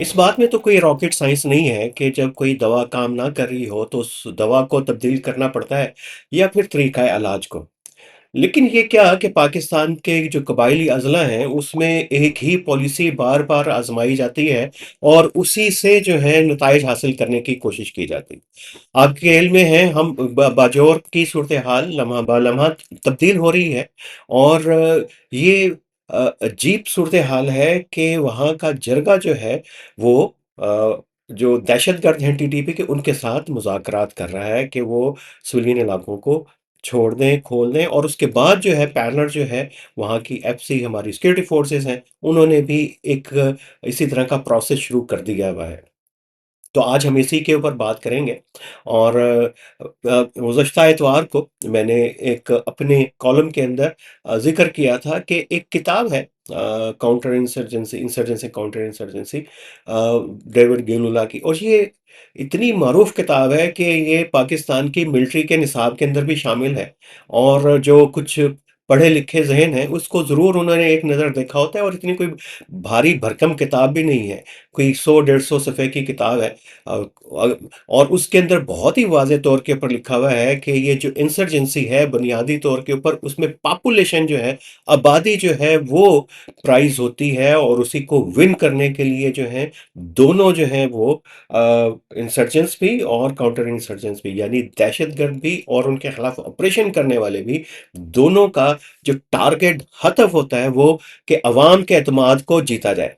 इस बात में तो कोई रॉकेट साइंस नहीं है कि जब कोई दवा काम ना कर रही हो तो उस दवा को तब्दील करना पड़ता है या फिर तरीका इलाज को। लेकिन ये क्या कि पाकिस्तान के जो कबायली अजला हैं उसमें एक ही पॉलिसी बार बार आजमाई जाती है और उसी से जो है नताइज हासिल करने की कोशिश की जाती है। आपके खेल में है हम बाजौर की सूरत हाल लम्हा ब लम्हा तब्दील हो रही है। और ये अजीब सूरत हाल है कि वहाँ का जरगा जो है वो जो दहशतगर्द हैं टीटीपी के उनके साथ मुज़ाकरात कर रहा है कि वो सिविलियन इलाकों को छोड़ दें, खोल दें। और उसके बाद जो है पैनल जो है वहाँ की एफसी हमारी सिक्योरिटी फोर्सेस हैं, उन्होंने भी एक इसी तरह का प्रोसेस शुरू कर दिया हुआ है। तो आज हम इसी के ऊपर बात करेंगे। और गुज़श्ता इतवार को मैंने एक अपने कॉलम के अंदर ज़िक्र किया था कि एक किताब है counter insurgency insurgency counter insurgency David Galula की। और ये इतनी मारूफ किताब है कि ये पाकिस्तान की मिलिट्री के निसाब के अंदर भी शामिल है। और जो कुछ पढ़े लिखे ज़हन हैं उसको ज़रूर उन्होंने एक नज़र देखा होता है। और इतनी कोई भारी भरकम किताब भी नहीं है, कोई 100 150 सफ़े की किताब है। और उसके अंदर बहुत ही वाज़े तौर के ऊपर लिखा हुआ है कि ये जो इंसर्जेंसी है बुनियादी तौर के ऊपर उसमें पॉपुलेशन जो है, आबादी जो है वो प्राइज़ होती है। और उसी को विन करने के लिए जो है दोनों जो हैं वो इंसर्जेंट्स भी और काउंटर इंसर्जेंट्स भी यानी दहशतगर्द भी और उनके खिलाफ ऑपरेशन करने वाले भी, दोनों का जो टारगेट हदफ होता है वो कि अवाम के एतमाद को जीता जाए।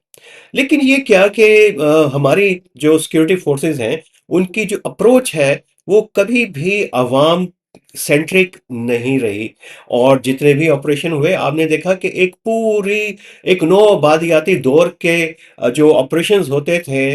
लेकिन ये क्या कि हमारी जो सिक्योरिटी फोर्सेस हैं, उनकी जो अप्रोच है, वो कभी भी अवाम सेंट्रिक नहीं रही। और जितने भी ऑपरेशन हुए, आपने देखा कि एक नौ आबादियाती दौर के जो ऑपरेशंस होते थे,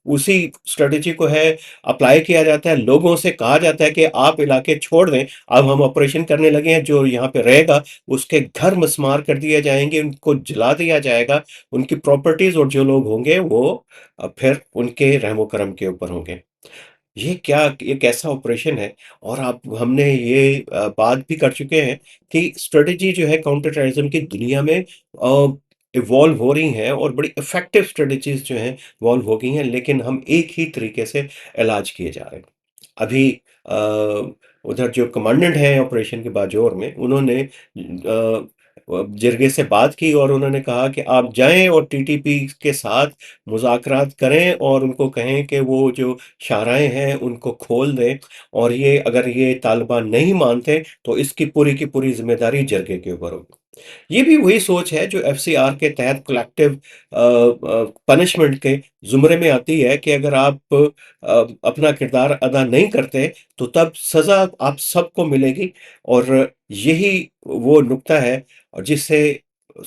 उसी स्ट्रेटजी को है अप्लाई किया जाता है। लोगों से कहा जाता है कि आप इलाके छोड़ दें, अब हम ऑपरेशन करने लगे हैं। जो यहाँ पे रहेगा, उसके घर मस्मार कर दिए जाएंगे, उनको जला दिया जाएगा, उनकी प्रॉपर्टीज और जो लोग होंगे वो फिर उनके रहमो करम के ऊपर होंगे। ये क्या एक ऐसा ऑपरेशन है। और आप हमने ये बात भी कर चुके हैं कि स्ट्रेटजी जो है काउंटर टेररिज्म की दुनिया में इवॉल्व हो रही हैं और बड़ी इफेक्टिव स्ट्रेटजीज जो हैं इवॉल्व हो गई हैं, लेकिन हम एक ही तरीके से इलाज किए जा रहे हैं। अभी उधर जो कमांडेंट हैं ऑपरेशन के बाजोर में, उन्होंने जिरगे से बात की और उन्होंने कहा कि आप जाएं और टीटीपी के साथ मुज़ाकरात करें और उनको कहें कि वो जो शाहराएँ हैं उनको खोल दें। और ये अगर ये तालिबान नहीं मानते तो इसकी पूरी की पूरी ज़िम्मेदारी जरगे के ऊपर होगी। ये भी वही सोच है जो एफसीआर के तहत कलेक्टिव पनिशमेंट के ज़ुमरे में आती है कि अगर आप अपना किरदार अदा नहीं करते तो तब सज़ा आप सबको मिलेगी। और यही वो नुक्ता है और जिससे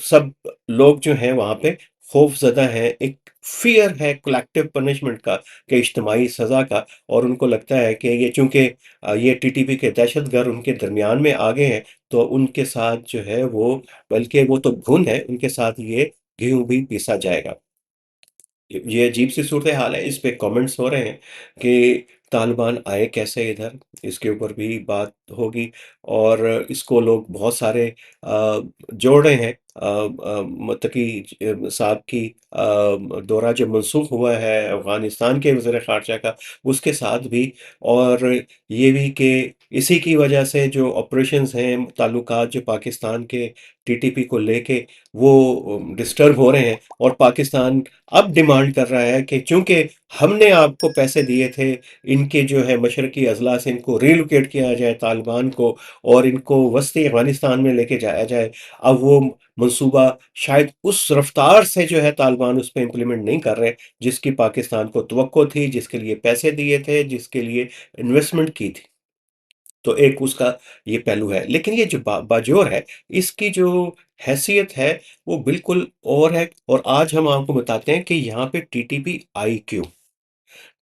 सब लोग जो हैं वहाँ पे खौफ़ज़दा हैं। एक फ़ियर है कलेक्टिव पनिशमेंट का, कि इज्तिमाई सज़ा का। और उनको लगता है कि ये चूँकि ये टीटीपी के दहशतगर्द उनके दरमियान में आ गए हैं, तो उनके साथ जो है वो, बल्कि वो तो घुन है, उनके साथ ये गेहूँ भी पीसा जाएगा। ये अजीब-सी सूरत-ए-हाल है। इस पे कमेंट्स हो रहे हैं कि तालिबान आए कैसे इधर? इसके ऊपर भी बात होगी। और इसको लोग बहुत सारे जोड़ रहे हैं। मुत्तकी साहब की दौरा जो मनसूख हुआ है अफ़गानिस्तान के वज़ीर ख़ारजा का, उसके साथ भी। और ये भी कि इसी की वजह से जो ऑपरेशंस हैं, ताल्लुकात जो पाकिस्तान के टीटीपी को लेके वो डिस्टर्ब हो रहे हैं। और पाकिस्तान अब डिमांड कर रहा है कि चूंकि हमने आपको पैसे दिए थे, इनके जो है मशरकी अजला से इनको रिलोकेट किया जाए तालिबान को, और इनको वस्ती अफगानिस्तान में लेके जाया जाए। अब वो मंसूबा शायद उस रफ्तार से जो है तालिबान उस पर इम्प्लीमेंट नहीं कर रहे जिसकी पाकिस्तान को तवक्को थी, जिसके लिए पैसे दिए थे, जिसके लिए इन्वेस्टमेंट की थी। तो एक उसका ये पहलू है। लेकिन ये जो बाजोर है, इसकी जो हैसियत है वो बिल्कुल और है। और आज हम आपको बताते हैं कि यहाँ पे टीटीपी आई क्यों।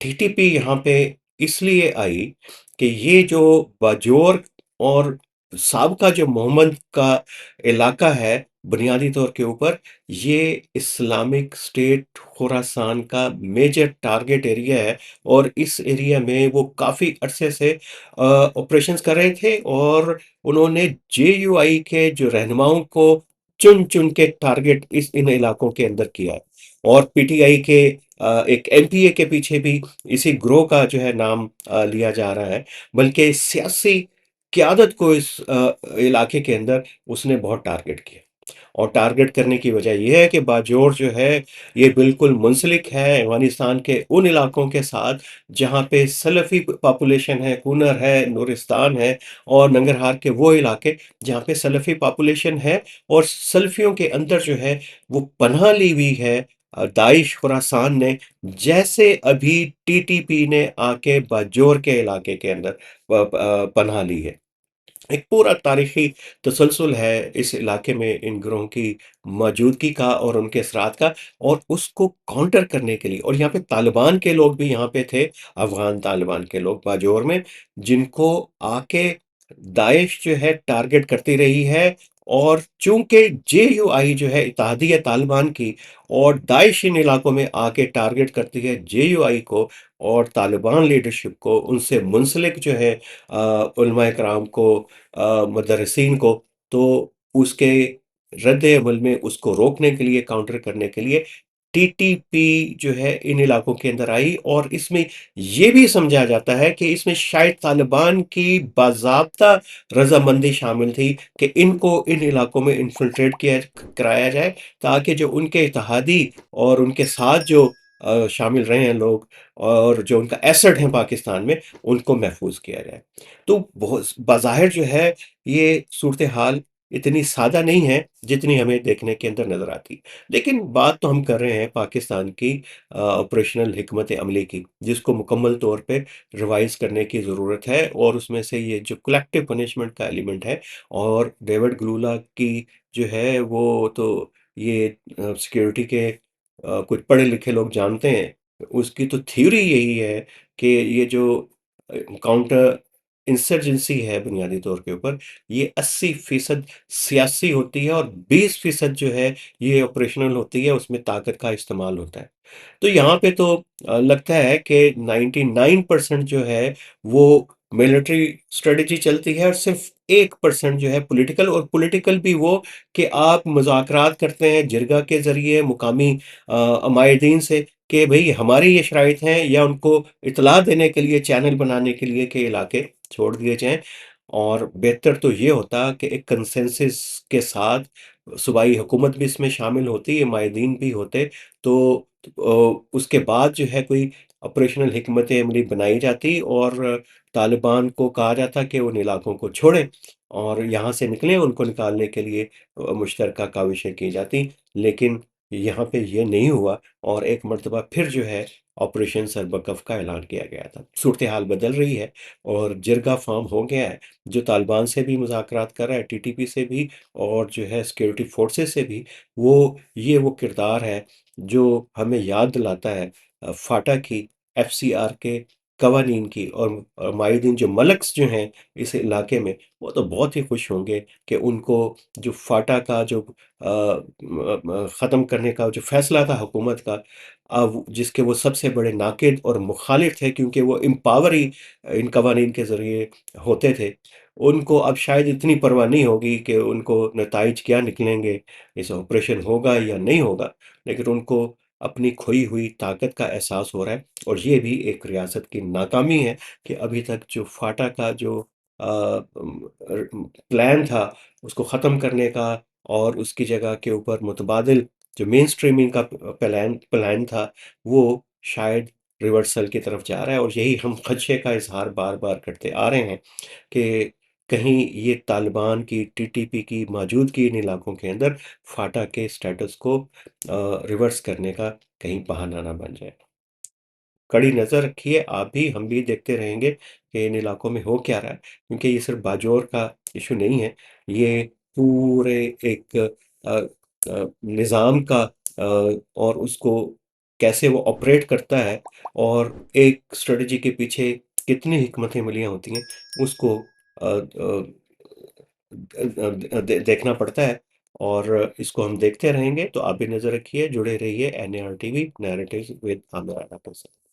टीटीपी यहाँ पे इसलिए आई कि ये जो बाजोर और साबका जो मोहम्मद का इलाका है, बुनियादी तौर के ऊपर ये इस्लामिक स्टेट खुरासान का मेजर टारगेट एरिया है। और इस एरिया में वो काफ़ी अरसे से ऑपरेशंस कर रहे थे। और उन्होंने जेयूआई के जो रहनुमाओं को चुन चुन के टारगेट इन इलाकों के अंदर किया है। और पीटीआई के एक एमपीए के पीछे भी इसी ग्रोह का जो है नाम लिया जा रहा है, बल्कि सियासी क़यादत को इस इलाके के अंदर उसने बहुत टारगेट किया। और टारगेट करने की वजह ये है कि बाजोर जो है, ये बिल्कुल मुंसलिक है अफ़गानिस्तान के उन इलाकों के साथ, जहाँ पे सलफ़ी पॉपुलेशन है, कुनर है, नूरिस्तान है और नंगरहार के वो इलाके, जहाँ पे सलफ़ी पॉपुलेशन है और सलफ़ियों के अंदर जो है, वो पनाह ली हुई है दाइश खुरासान ने, जैसे अभी टीटीपी ने आके बाजोर के इलाके के अंदर पनाह ली है। एक पूरा तारीखी तसलसल है इस इलाके में इन ग्रोहों की मौजूदगी का और उनके असरात का, और उसको काउंटर करने के लिए, और यहाँ पे तालिबान के लोग भी यहाँ पे थे, अफ़गान तालिबान के लोग बाजोर में, जिनको आके दाइश जो है टारगेट करती रही है। और चूँकि जेयूआई जो है इत्तेहादी है तालिबान की, और दाइश इन इलाकों में आके टारगेट करती है जेयूआई को और तालिबान लीडरशिप को, उनसे मुंसलिक जो है उलमाए कराम को, मुदर्रिसीन को, तो उसके रद्द-ए-अमल में उसको रोकने के लिए, काउंटर करने के लिए टीटीपी जो है इन इलाकों के अंदर आई, और इसमें ये भी समझा जाता है कि इसमें शायद तालिबान की बाज़ाब्ता रज़ामंदी शामिल थी कि इनको इन इलाकों में इन्फिल्ट्रेट कराया जाए, ताकि जो उनके इत्तेहादी और उनके साथ जो शामिल रहे हैं लोग, और जो उनका एसेट है पाकिस्तान में, उनको महफूज़ किया जाए। तो बहुत बज़ाहिर जो है, ये सूरत-ए-हाल इतनी सादा नहीं है, जितनी हमें देखने के अंदर नज़र आती। लेकिन बात तो हम कर रहे हैं पाकिस्तान की ऑपरेशनल हिकमत अमली की, जिसको मुकम्मल तौर पे रिवाइज़ करने की ज़रूरत है, और उसमें से ये जो कलेक्टिव पनिशमेंट का एलिमेंट है, और डेविड ग्लूला की जो है, वो तो ये सिक्योरिटी के कुछ पढ़े-लिखे लोग जानते हैं। उसकी तो थ्योरी यही है कि ये जो काउंटर इंसर्जेंसी है बुनियादी तौर के ऊपर, ये 80% सियासी होती है, और 20% जो है ये ऑपरेशनल होती है, उसमें ताकत का इस्तेमाल होता है। तो यहाँ पे तो लगता है कि 99% जो है वो मिलिट्री स्ट्रेटजी चलती है, और सिर्फ़ 1% जो है पॉलिटिकल, और पॉलिटिकल भी वो कि आप मुज़ाकरात करते हैं जिरगा के ज़रिए मुकामी अमायदीन से, कि भई हमारी ये शराइत हैं, या उनको इत्तला देने के लिए, चैनल बनाने के लिए कि इलाके छोड़ दिए जाएँ। और बेहतर तो ये होता कि एक कंसेंसस के साथ सूबाई हुकूमत भी इसमें शामिल होती, माहिदीन भी होते, तो उसके बाद जो है कोई ऑपरेशनल हिकमत अमली बनाई जाती, और तालिबान को कहा जाता कि उन इलाकों को छोड़ें और यहाँ से निकलें, उनको निकालने के लिए मुश्तरका काविशें की जाती। लेकिन यहाँ पे ये नहीं हुआ, और एक मर्तबा फिर जो है ऑपरेशन सरबकफ का ऐलान किया गया था। सूरत हाल बदल रही है, और जिरगा फ़ॉर्म हो गया है, जो तालिबान से भी मुज़ाकरात कर रहा है, टीटीपी से भी, और जो है सिक्योरिटी फोर्सेस से भी। वो किरदार है जो हमें याद दिलाता है फाटा की, एफसीआर के कवानीन की, और माहिदीन जो मलक्स जो हैं इस इलाके में, वो तो बहुत ही खुश होंगे कि उनको जो फाटा का जो ख़त्म करने का जो फ़ैसला था हुकूमत का, जिसके वो सबसे बड़े नाक़िद और मुख़ालिफ़ थे, क्योंकि वो एम्पावर ही इन कवानीन के ज़रिए होते थे। उनको अब शायद इतनी परवाह नहीं होगी कि उनको नताइज क्या निकलेंगे, इस ऑपरेशन होगा या नहीं होगा, लेकिन उनको अपनी खोई हुई ताकत का एहसास हो रहा है। और ये भी एक रियासत की नाकामी है कि अभी तक जो फाटा का जो प्लान था उसको ख़त्म करने का, और उसकी जगह के ऊपर मुतबादिल जो मेन स्ट्रीमिंग का प्लान प्लान था, वो शायद रिवर्सल की तरफ जा रहा है। और यही हम खदशे का इज़हार बार-बार करते आ रहे हैं कि कहीं ये तालिबान की, टीटीपी की मौजूदगी इन इलाकों के अंदर फाटा के स्टेटस को रिवर्स करने का कहीं बहाना ना बन जाए। कड़ी नज़र रखिए, आप भी, हम भी देखते रहेंगे कि इन इलाकों में हो क्या रहा है, क्योंकि ये सिर्फ़ बाजोर का इश्यू नहीं है, ये पूरे एक निज़ाम का, और उसको कैसे वो ऑपरेट करता है, और एक स्ट्रैटेजी के पीछे कितनी हिकमत अमलियाँ होती हैं, उसको अ अ देखना पड़ता है। और इसको हम देखते रहेंगे, तो आप भी नज़र रखिए, जुड़े रहिए NAR TV narratives with Aamir Rana के साथ।